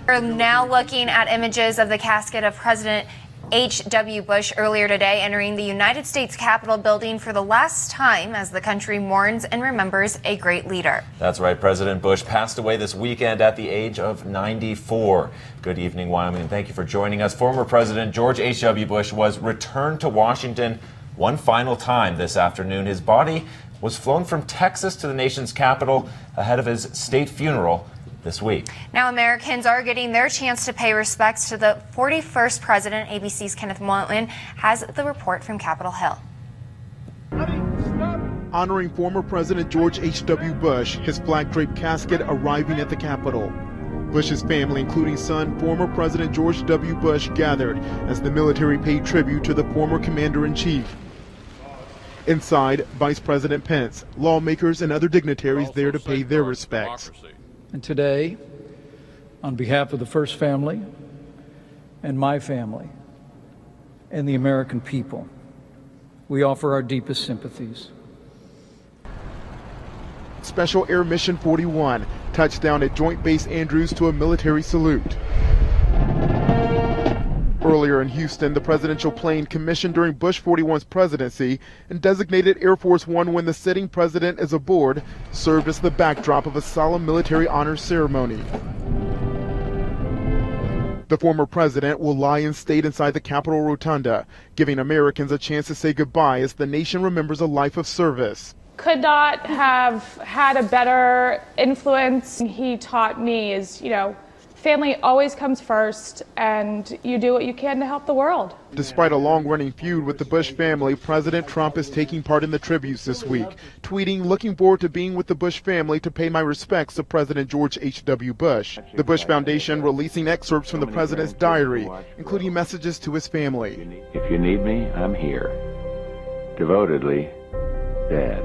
We're now looking at images of the casket of President H.W. Bush earlier today, entering the United States Capitol building for the last time as the country mourns and remembers a great leader. That's right. President Bush passed away this weekend at the age of 94. Good evening, Wyoming, and thank you for joining us. Former President George H.W. Bush was returned to Washington one final time this afternoon. His body was flown from Texas to the nation's capital ahead of his state funeral this week. Now Americans are getting their chance to pay respects to the 41st president. ABC's Kenneth Moulton has the report from Capitol Hill. Honoring former President George H.W. Bush, his flag-draped casket arriving at the Capitol. Bush's family, including son, former President George W. Bush, gathered as the military paid tribute to the former commander-in-chief. Inside, Vice President Pence, lawmakers and other dignitaries there to pay their respects. And today, on behalf of the First Family and my family and the American people, we offer our deepest sympathies. Special Air Mission 41, touchdown at Joint Base Andrews to a military salute. Earlier in Houston, the presidential plane commissioned during Bush 41's presidency and designated Air Force One when the sitting president is aboard, served as the backdrop of a solemn military honors ceremony. The former president will lie in state inside the Capitol Rotunda, giving Americans a chance to say goodbye as the nation remembers a life of service. Could not have had a better influence. He taught me is, family always comes first, and you do what you can to help the world. Despite a long-running feud with the Bush family, President Trump is taking part in the tributes this week, tweeting, "Looking forward to being with the Bush family to pay my respects to President George H.W. Bush." The Bush Foundation releasing excerpts from the president's diary, including messages to his family. If you need me, I'm here. Devotedly, Dad.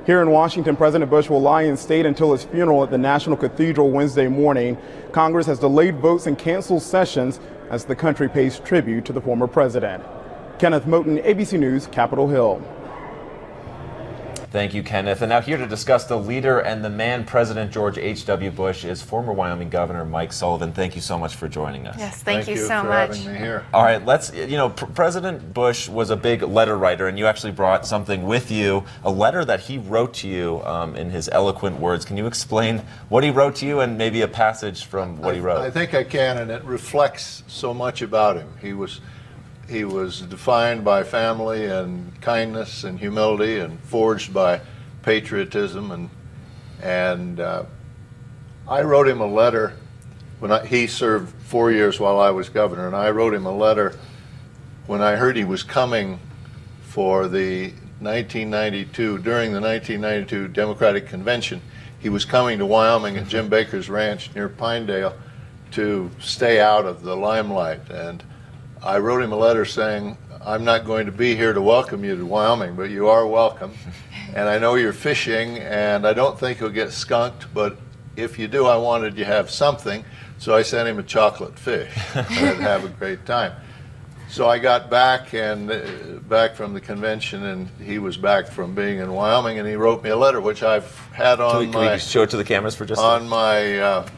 Here in Washington, President Bush will lie in state until his funeral at the National Cathedral Wednesday morning. Congress has delayed votes and canceled sessions as the country pays tribute to the former president. Kenneth Moulton, ABC News, Capitol Hill. Thank you, Kenneth. And now here to discuss the leader and the man, President George H.W. Bush, is former Wyoming Governor Mike Sullivan. Thank you so much for joining us. Yes, thank you so for much. having me here. All right, President Bush was a big letter writer, and you actually brought something with you, a letter that he wrote to you in his eloquent words. Can you explain what he wrote to you and maybe a passage from what he wrote? I think I can, and it reflects so much about him. He was defined by family and kindness and humility, and forged by patriotism. And I wrote him a letter when he served 4 years while I was governor, and I wrote him a letter when I heard he was coming for the 1992, during the 1992 Democratic Convention. He was coming to Wyoming at Jim Baker's ranch near Pinedale to stay out of the limelight. And I wrote him a letter saying, "I'm not going to be here to welcome you to Wyoming, but you are welcome. And I know you're fishing, and I don't think you'll get skunked, but if you do, I wanted you to have something." So I sent him a chocolate fish. I'd have a great time. So I got back from the convention, and he was back from being in Wyoming, and he wrote me a letter, which I've had on Can we show it to the cameras for just a second?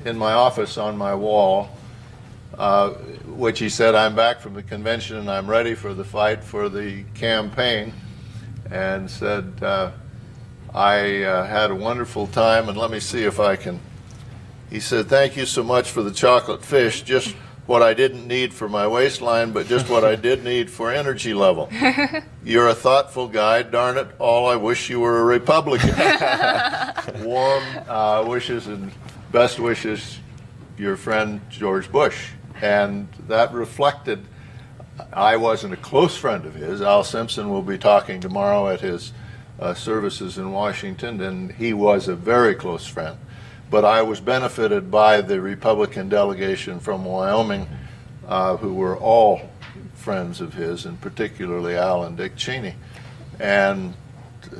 In my office on my wall. Which he said, "I'm back from the convention and I'm ready for the fight for the campaign," and said, "I had a wonderful time, and let me see if I can." He said, "Thank you so much for the chocolate fish, just what I didn't need for my waistline, but just what I did need for energy level. You're a thoughtful guy, darn it, all I wish you were a Republican." Warm wishes and best wishes, your friend George Bush. And that reflected, I wasn't a close friend of his. Al Simpson will be talking tomorrow at his services in Washington, and he was a very close friend. But I was benefited by the Republican delegation from Wyoming, who were all friends of his, and particularly Al and Dick Cheney. And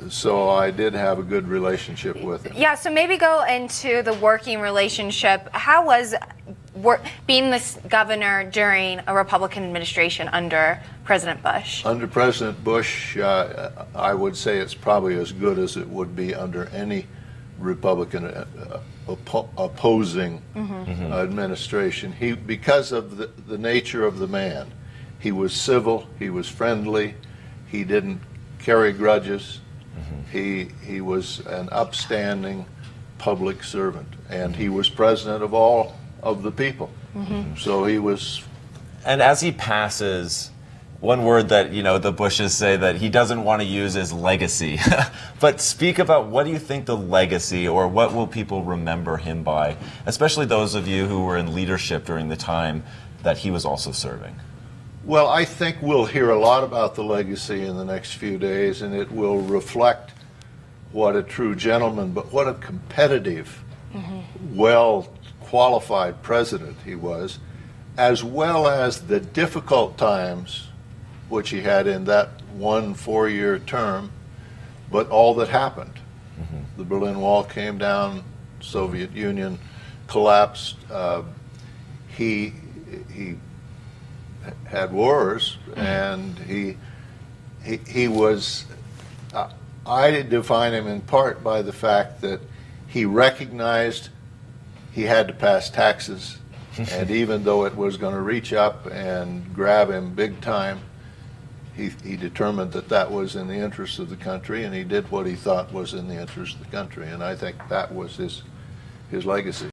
so I did have a good relationship with him. Yeah, so maybe go into the working relationship. How was being the governor during a Republican administration under President Bush? Under President Bush, I would say it's probably as good as it would be under any Republican opposing administration. Because of the nature of the man, he was civil, he was friendly, he didn't carry grudges, he was an upstanding public servant, and he was president of all of the people. So he was. And as he passes, one word that, the Bushes say that he doesn't want to use is legacy. But speak about, what do you think the legacy, or what will people remember him by, especially those of you who were in leadership during the time that he was also serving? Well, I think we'll hear a lot about the legacy in the next few days, and it will reflect what a true gentleman, but what a competitive, well-qualified president he was, as well as the difficult times which he had in that 1 4-year term, but all that happened. The Berlin Wall came down, Soviet Union collapsed. He had wars, and he was. I define him in part by the fact that he recognized he had to pass taxes, and even though it was going to reach up and grab him big time, he determined that that was in the interest of the country, and he did what he thought was in the interest of the country, and I think that was his legacy.